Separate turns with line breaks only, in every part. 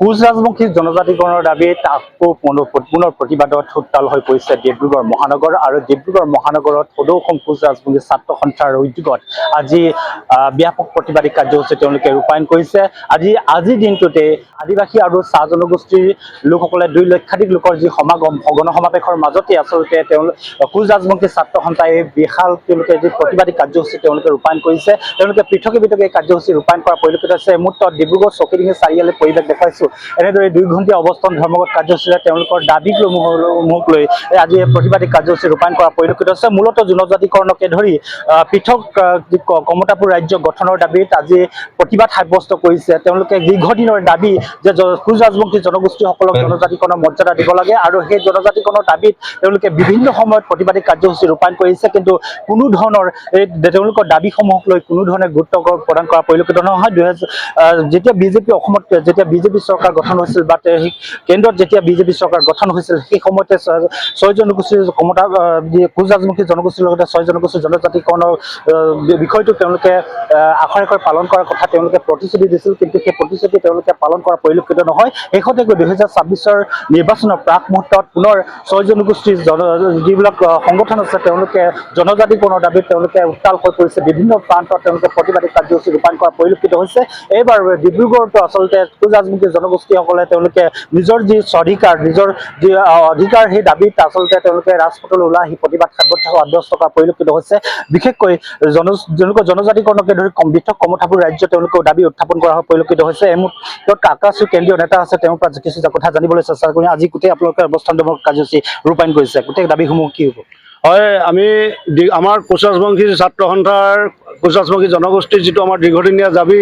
কোচ ৰাজবংশী জনজাতিকৰণৰ দাবীত আকৌ পুনৰ প্ৰতিবাদত উত্তাল হৈ পৰিছে ডিব্ৰুগড় মহানগৰ আৰু ডিব্ৰুগড় মহানগৰত সদৌ অসম কোচ ৰাজবংশী ছাত্ৰ সন্থাৰ উদ্যোগত আজি ব্যাপক প্ৰতিবাদী কাৰ্যসূচী তেওঁলোকে ৰূপায়ণ কৰিছে। আজিৰ দিনটোতে আদিবাসী আৰু চাহ জনগোষ্ঠীৰ লোকসকলে 2 লক্ষাধিক লোকৰ যি সমাগম গণসমাৱেশৰ মাজতে আচলতে কোচ ৰাজবংশী ছাত্ৰ সন্থাই এই বিশাল তেওঁলোকে যি প্ৰতিবাদী কাৰ্যসূচী তেওঁলোকে ৰূপায়ণ কৰিছে। তেওঁলোকে পৃথকে পৃথকে কাৰ্যসূচী ৰূপায়ণ কৰা পৰিলক্ষিত হৈছে। এই মুহূৰ্তত ডিব্ৰুগড় চৌকিডিঙি চাৰিআলিৰ পৰিৱেশ দেখাইছো। এনেদৰে 2 ঘণ্টীয়া অৱস্থান ধৰ্মঘট কাৰ্যসূচীৰে তেওঁলোকৰ দাবীক মুখ লৈ আজি প্ৰতিবাদী কাৰ্যসূচী ৰূপায়ণ কৰা পৰিলক্ষিত হৈছে। মূলতঃ জনজাতিকৰণকে ধৰি পৃথক কমতাপুৰ ৰাজ্য গঠনৰ দাবীত আজি প্ৰতিবাদ সাব্যস্ত কৰিছে। তেওঁলোকে দীৰ্ঘদিনৰ দাবী যে কোচ ৰাজবংশী জনগোষ্ঠীসকলক জনজাতিকৰণৰ মৰ্যাদা দিব লাগে আৰু সেই জনজাতিকৰণৰ দাবীত তেওঁলোকে বিভিন্ন সময়ত প্ৰতিবাদী কাৰ্যসূচী ৰূপায়ণ কৰিছে। কিন্তু কোনো ধৰণৰ তেওঁলোকৰ দাবীসমূহক লৈ কোনো ধৰণে গুৰুত্ব প্ৰদান কৰা পৰিলক্ষিত নহয়। যেতিয়া বিজেপি অসমত যেতিয়া বিজেপি চৰকাৰ গঠন হৈছিল বা কেন্দ্ৰত যেতিয়া বিজেপি চৰকাৰ গঠন হৈছিল সেই সময়তে 6 জনগোষ্ঠীৰ কোচ ৰাজবংশী জনগোষ্ঠীৰ লগতে 6 জনগোষ্ঠীৰ জনজাতিকৰণৰ বিষয়টো তেওঁলোকে আখৰে পালন কৰাৰ কথা তেওঁলোকে প্ৰতিশ্ৰুতি দিছিল। কিন্তু সেই প্ৰতিশ্ৰুতি তেওঁলোকে পালন কৰা পৰিলক্ষিত নহয়। শেহতীয়াকৈ 2026 নিৰ্বাচনৰ প্ৰাক মুহূৰ্তত পুনৰ 6 জনগোষ্ঠীৰ যিবিলাক সংগঠন আছে তেওঁলোকে জনজাতিকৰণৰ দাবীত তেওঁলোকে উত্তাল হৈ পৰিছে। বিভিন্ন প্ৰান্তত তেওঁলোকে প্ৰতিবাদী কাৰ্যসূচী ৰূপায়ণ কৰা পৰিলক্ষিত হৈছে। এইবাৰ ডিব্ৰুগড়তো আচলতে কোচ ৰাজবংশী জনগোষ্ঠীসকলে তেওঁলোকে নিজৰ যি স্বাধিকাৰ নিজৰ যি অধিকাৰ সেই দাবীত আচলতে তেওঁলোকে ৰাজপথলৈ ওলাই আহি প্ৰতিবাদ সাব্যস্ত কৰা পৰিলক্ষিত হৈছে। বিশেষকৈ জনজাতিকৰণকে ধৰি পৃথক কমতাপুৰ ৰাজ্য তেওঁলোকৰ দাবী উত্থাপন কৰা পৰিলক্ষিত হৈছে। এই মুহূৰ্তত আকাশ কেন্দ্ৰীয় নেতা আছে, তেওঁৰ পৰা কিছু কথা জানিবলৈ চেষ্টা কৰিম। আজি গোটেই আপোনালোকে অৱস্থান কাৰ্যসূচী ৰূপায়ণ কৰিছে, গোটেই দাবীসমূহ কি হ'ব?
হয়, আমি আমাৰ কোচ ৰাজবংশী ছাত্ৰ সন্থাৰ কোচ ৰাজবংশী জনগোষ্ঠীৰ যিটো আমাৰ দীৰ্ঘদিনীয়া দাবী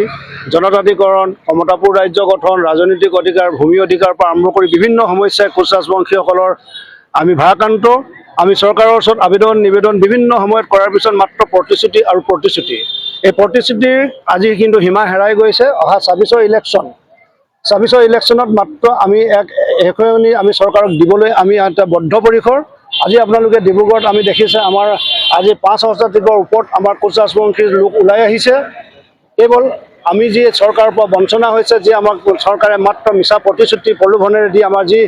জনজাতিকৰণ, কমতাপুৰ ৰাজ্য গঠন, ৰাজনৈতিক অধিকাৰ, ভূমি অধিকাৰৰ পৰা আৰম্ভ কৰি বিভিন্ন সমস্যাই কোচ ৰাজবংশীসকলৰ আমি ভাৰাক্ৰান্ত। আমি চৰকাৰৰ ওচৰত নিবেদন বিভিন্ন সময়ত কৰাৰ পিছত মাত্ৰ প্ৰতিশ্ৰুতি আৰু প্ৰতিশ্ৰুতি। এই প্ৰতিশ্ৰুতিৰ আজি কিন্তু সীমা হেৰাই গৈছে। অহা 26 ইলেকশ্যনত মাত্ৰ আমি আমি চৰকাৰক দিবলৈ আমি এটা বদ্ধপৰিকৰ। আজি আপোনালোকে ডিব্ৰুগড়ত আমি দেখিছে আমাৰ আজি 5 শতাধিকৰ ওপৰত আমাৰ কোচ ৰাজবংশীৰ লোক ওলাই আহিছে। কেৱল আমি যি চৰকাৰৰ পৰা বঞ্চনা হৈছে, যি আমাক চৰকাৰে মাত্ৰ মিছা প্ৰতিশ্ৰুতি প্ৰলোভনেৰে দি আমাৰ যি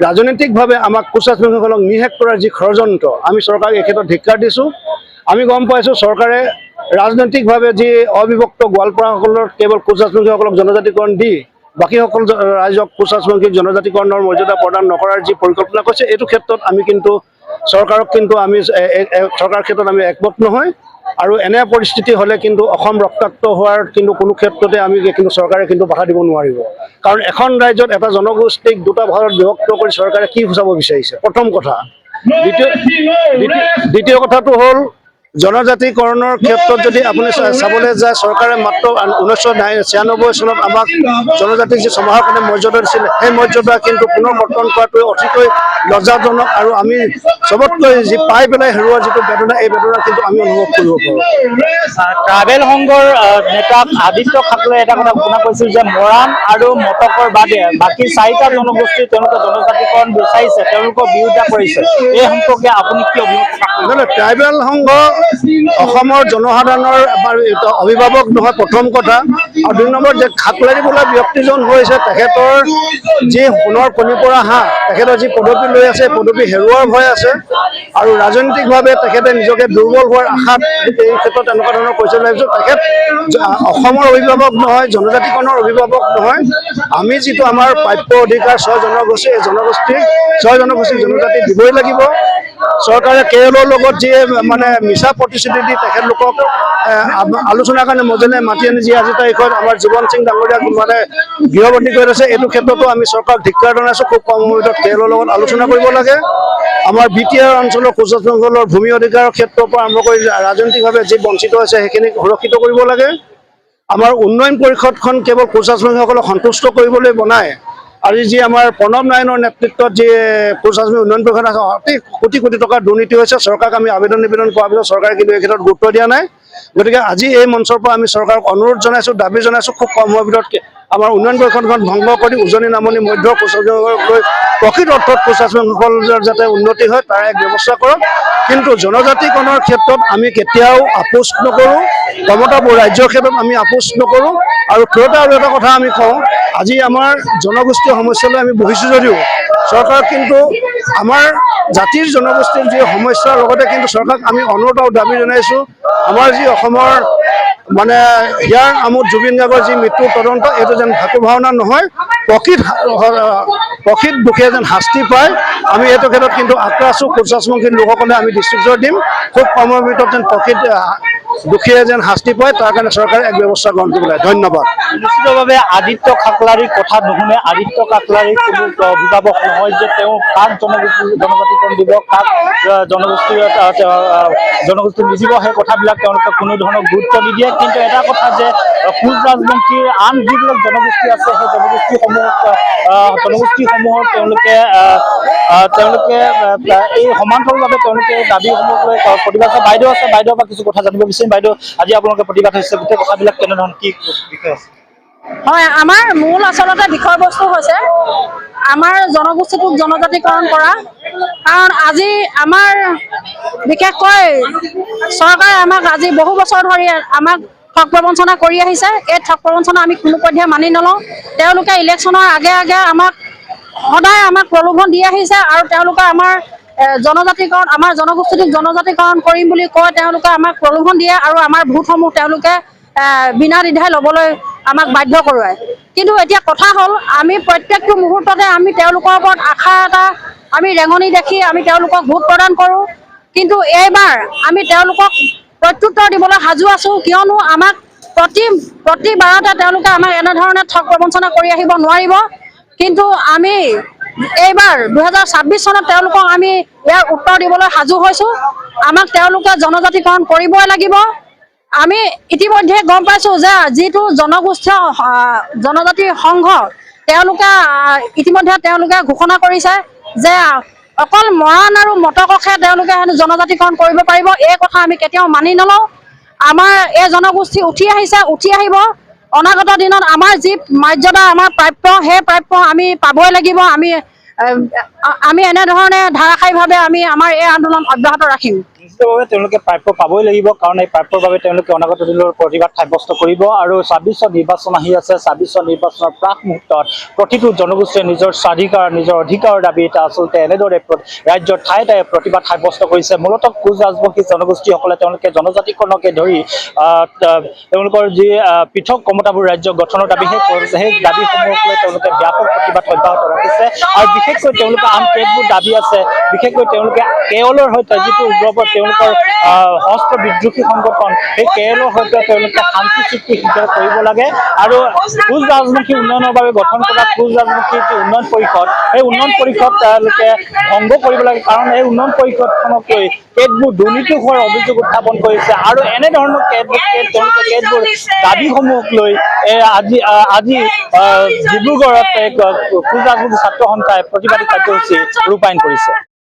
ৰাজনৈতিকভাৱে আমাক কোচ ৰাজবংশীসকলক নিশেষ কৰাৰ যি ষড়যন্ত্ৰ, আমি চৰকাৰক এই ক্ষেত্ৰত ধিক্কাৰ দিছোঁ। আমি গম পাইছোঁ চৰকাৰে ৰাজনৈতিকভাৱে যি অবিভক্ত গোৱালপাৰাসকলৰ কেৱল কোচ ৰাজবংশীসকলক জনজাতিকৰণ দি বাকীসকল ৰাইজক কোচ ৰাজবংশী জনজাতিকৰণৰ মৰ্যাদা প্ৰদান নকৰাৰ যি পৰিকল্পনা কৰিছে, এইটো ক্ষেত্ৰত আমি কিন্তু চৰকাৰৰ ক্ষেত্ৰত আমি একমত নহয়। আৰু এনে পৰিস্থিতি হ'লে কিন্তু অসম ৰক্তাক্ত হোৱাৰ কিন্তু কোনো ক্ষেত্ৰতে আমি কিন্তু চৰকাৰে কিন্তু বাধা দিব নোৱাৰিব। কাৰণ এখন ৰাজ্যত এটা জনগোষ্ঠীক 2টা ভাগত বিভক্ত কৰি চৰকাৰে কি বুজাব বিচাৰিছে, প্ৰথম কথা। দ্বিতীয় কথাটো হ'ল জনজাতিকৰণৰ ক্ষেত্ৰত যদি আপুনি চাবলৈ যায়, চৰকাৰে মাত্ৰ 1996 চনত আমাক জনজাতিক যি সমাহৰ মৰ্যাদা দিছিল, সেই মৰ্যাদা কিন্তু পুনৰ কৰ্তন কৰাটোৱে অতিকৈ লজ্জাজনক। আৰু আমি চবতকৈ যি পাই পেলাই হেৰুওৱা যিটো বেদনা, এই বেদনা কিন্তু আমি অনুভৱ কৰিব পাৰোঁ।
ট্ৰাইবেল সংঘৰ নেতা আদিত্য খাকলে এটা কথা ঘোষণা কৰিছিল যে মৰাণ আৰু মটকৰ বাদে বাকী 4টা জনগোষ্ঠী তেওঁলোকে জনজাতিকৰণ বিচাৰিছে, তেওঁলোকৰ বিৰোধিতা কৰিছে। এই সম্পৰ্কে আপুনি কি অভিমত?
ট্ৰাইবেল সংঘ অসমৰ জনসাধাৰণৰ অভিভাৱক নহয়, প্ৰথম কথা। আৰু 2 নম্বৰ যে খাকলাৰী বোলা ব্যক্তিজন হৈছে তেখেতৰ যি সোণৰ কণী পৰা হাঁহ, তেখেতৰ যি পদবী লৈ আছে, পদবী হেৰুৱাৰ ভয় আছে। আৰু ৰাজনৈতিকভাৱে তেখেতে নিজকে দুৰ্বল হোৱাৰ আশাত এই ক্ষেত্ৰত এনেকুৱা ধৰণৰ কৈছে। তেখেত অসমৰ অভিভাৱক নহয়, জনজাতিকৰণৰ অভিভাৱক নহয়। আমি যিটো আমাৰ প্ৰাপ্য অধিকাৰ 6 জনগোষ্ঠী, এই 6 জনগোষ্ঠীক জনজাতি দিবই লাগিব। চৰকাৰে কেৰলৰ লগত যি মিছা প্ৰতিশ্ৰুতি দি তেখেতলোকক আলোচনাৰ কাৰণে মজলে মাতি আনি যি আজি তাৰিখত আমাৰ জীৱন সিং ডাঙৰীয়াক গৃহবন্দী কৰি আছে, এইটো ক্ষেত্ৰতো আমি চৰকাৰক ধিক্কাৰ জনাইছোঁ। খুব কম সময়ত কেৰলৰ লগত আলোচনা কৰিব লাগে। আমাৰ BTR অঞ্চলৰ কোচ ৰাজবংশীসকলৰ ভূমি অধিকাৰৰ ক্ষেত্ৰৰ পৰা আৰম্ভ কৰি ৰাজনৈতিকভাৱে যি বঞ্চিত হৈছে সেইখিনি সুৰক্ষিত কৰিব লাগে। আমাৰ উন্নয়ন পৰিষদখন কেৱল কোচ ৰাজবংশীসকলক সন্তুষ্ট কৰিবলৈ বনায়। আজি যি আমাৰ প্ৰণৱ নাৰায়ণৰ নেতৃত্বত যি কোচ ৰাজবংশী উন্নয়ন পৰিষদ আছে, অতি কোটি কোটি টকাৰ দুৰ্নীতি হৈছে। চৰকাৰক আমি নিবেদন কৰাৰ পিছত চৰকাৰে কিন্তু এই ক্ষেত্ৰত গুৰুত্ব দিয়া নাই। গতিকে আজি এই মঞ্চৰ পৰা আমি চৰকাৰক অনুৰোধ জনাইছোঁ, দাবী জনাইছোঁ, খুব কম সময়ৰ ভিতৰত আমাৰ উন্নয়ন পৰিষদখন ভংগ কৰি উজনি নামনি মধ্য কোচ ৰাজবংশীসকলক প্ৰকৃত অৰ্থত কোচ ৰাজবংশীসকলৰ যাতে উন্নতি হয় তাৰ এক ব্যৱস্থা কৰক। কিন্তু জনজাতিকৰণৰ ক্ষেত্ৰত আমি কেতিয়াও আপোচ নকৰোঁ, কমতাপুৰ ৰাজ্যৰ ক্ষেত্ৰত আমি আপোচ নকৰোঁ। আৰু আৰু এটা কথা আমি কওঁ, আজি আমাৰ জনগোষ্ঠীয় সমস্যালৈ আমি বহিছোঁ যদিও চৰকাৰক কিন্তু আমাৰ জাতিৰ জনগোষ্ঠীৰ যি সমস্যাৰ লগতে কিন্তু চৰকাৰক আমি অনুৰোধ আৰু দাবী জনাইছোঁ আমাৰ যি অসমৰ মানে হিয়াৰ আমোদ জুবিন গাৰ্গৰ যি মৃত্যুৰ তদন্ত এইটো যেন ভাকু ভাওনা নহয় প্ৰকৃত দুখীয়া যেন শাস্তি পায় আমি এইটো ক্ষেত্ৰত কিন্তু আক্ৰাছোঁ কোচাছমুখী লোকসকলে আমি দৃষ্টিগোচৰ দিম খুব কমৰ ভিতৰত যেন প্ৰকৃত দুখীয়া যেন শাস্তি পায় তাৰ কাৰণে চৰকাৰে এক ব্যৱস্থা গ্ৰহণ কৰিব লাগে ধন্যবাদ
নিশ্চিতভাৱে আদিত্য কাকলাৰীৰ কথা নুশুনে আদিত্য কাকলাৰীৰ কোনো অভিভাৱক নহয় যে তেওঁ কাক জনজাতিকৰণ দিব কাক জনগোষ্ঠী নিদিব সেই কথাবিলাক তেওঁলোকে কোনো ধৰণৰ গুৰুত্ব নিদিয়ে কিন্তু এটা কথা যে কোচ ৰাজবংশীৰ আন যিবিলাক জনগোষ্ঠী আছে সেই জনগোষ্ঠীসমূহৰ তেওঁলোকে এই সমান্তৰালভাৱে তেওঁলোকে দাবীসমূহক লৈ প্ৰতিবাদ বাইদেউ আছে বাইদেউৰ পৰা কিছু কথা জানিব বিচাৰিম বাইদেউ আজি আপোনালোকে প্ৰতিবাদ হৈছে গোটেই কথাবিলাক কেনেধৰণৰ কি বিষয় আছে
হয় আমাৰ মূল আচলতে বিষয়বস্তু হৈছে আমাৰ জনগোষ্ঠীটোক জনজাতিকৰণ কৰা কাৰণ আজি আমাৰ বিশেষকৈ চৰকাৰে আমাক আজি বহু বছৰ ধৰি আমাক ঠগ প্ৰবঞ্চনা কৰি আহিছে এই ঠগ প্ৰবঞ্চনা আমি কোনো পধ্যে মানি নলওঁ তেওঁলোকে ইলেকশ্যনৰ আগে আগে আমাক সদায় আমাক প্ৰলোভন দি আহিছে আৰু তেওঁলোকে আমাৰ জনজাতিকৰণ আমাৰ জনগোষ্ঠীটোক জনজাতিকৰণ কৰিম বুলি কয় তেওঁলোকে আমাক প্ৰলোভন দিয়ে আৰু আমাৰ ভোটসমূহ তেওঁলোকে বিনা দ্বিধাই ল'বলৈ আমাক বাধ্য কৰোৱায় কিন্তু এতিয়া কথা হ'ল আমি প্ৰত্যেকটো মুহূৰ্ততে আমি তেওঁলোকৰ ওপৰত আশা এটা আমি ৰেঙনি দেখি আমি তেওঁলোকক ভোট প্ৰদান কৰোঁ কিন্তু এইবাৰ আমি তেওঁলোকক প্ৰত্যুত্তৰ দিবলৈ সাজু আছোঁ কিয়নো আমাক প্ৰতিবাৰতে তেওঁলোকে আমাক এনেধৰণে ঠগ প্ৰবঞ্চনা কৰি আহিব নোৱাৰিব কিন্তু আমি এইবাৰ 2026 চনত তেওঁলোকক আমি ইয়াৰ উত্তৰ দিবলৈ সাজু হৈছোঁ আমাক তেওঁলোকে জনজাতিকৰণ কৰিবই লাগিব আমি ইতিমধ্যে গম পাইছোঁ যে যিটো জনজাতি সংঘ তেওঁলোকে ইতিমধ্যে তেওঁলোকে ঘোষণা কৰিছে যে অকল মৰাণ আৰু মটককহে তেওঁলোকে জনজাতিকৰণ কৰিব পাৰিব এই কথা আমি কেতিয়াও মানি নলওঁ আমাৰ এই জনগোষ্ঠী উঠি আহিব অনাগত দিনত আমাৰ যি মৰ্যাদা আমাৰ প্ৰাপ্য সেই প্ৰাপ্য আমি পাবই লাগিব আমি এনেধৰণে ধাৰাসাৰিকভাৱে আমি আমাৰ এই আন্দোলন অব্যাহত ৰাখিম
নিশ্চিতভাৱে তেওঁলোকে প্ৰাপ্য পাবই লাগিব কাৰণ এই প্ৰাপ্যৰ বাবে তেওঁলোকে অনাগত দিনৰ প্ৰতিবাদ সাব্যস্ত কৰিব আৰু 26 নিৰ্বাচন আহি আছে 26 নিৰ্বাচনৰ প্ৰাক মুহূৰ্তত প্ৰতিটো জনগোষ্ঠীয়ে নিজৰ স্বাধিকাৰ নিজৰ অধিকাৰৰ দাবী এটা আচলতে এনেদৰে ৰাজ্যৰ ঠায়ে ঠায়ে প্ৰতিবাদ সাব্যস্ত কৰিছে মূলতঃ কোচ ৰাজবংশী জনগোষ্ঠীসকলে তেওঁলোকে জনজাতিকৰণকে ধৰি তেওঁলোকৰ যি পৃথক কমতাবোৰ ৰাজ্য গঠনৰ দাবী সেই দাবীসমূহক লৈ তেওঁলোকে ব্যাপক প্ৰতিবাদ অব্যাহত ৰাখিছে আৰু বিশেষকৈ তেওঁলোকৰ আন কেতবোৰ দাবী আছে বিশেষকৈ তেওঁলোকে কেৱলৰ সৈতে যিটো উগ্ৰপৰ তেওঁলোকৰ সশস্ত্ৰ বিদ্ৰোহী সংগঠন সেই কেৱলৰ সৈতে তেওঁলোকে শান্তি চুক্তি কৰিব লাগে আৰু কোচ ৰাজবংশী উন্নয়নৰ বাবে গঠন কৰা কোচ ৰাজবংশী যি উন্নয়ন পৰিষদ সেই উন্নয়ন পৰিষদ তেওঁলোকে ভংগ কৰিব লাগে কাৰণ এই উন্নয়ন পৰিষদখনক লৈ কেতবোৰ দুৰ্নীতি হোৱাৰ অভিযোগ উত্থাপন কৰিছে আৰু এনেধৰণৰ কেতবোৰ দাবীসমূহক লৈ আজি ডিব্ৰুগড়ত কোচ ৰাজবংশী ছাত্ৰ সন্থাই প্ৰতিবাদী কাৰ্যসূচী ৰূপায়ণ কৰিছে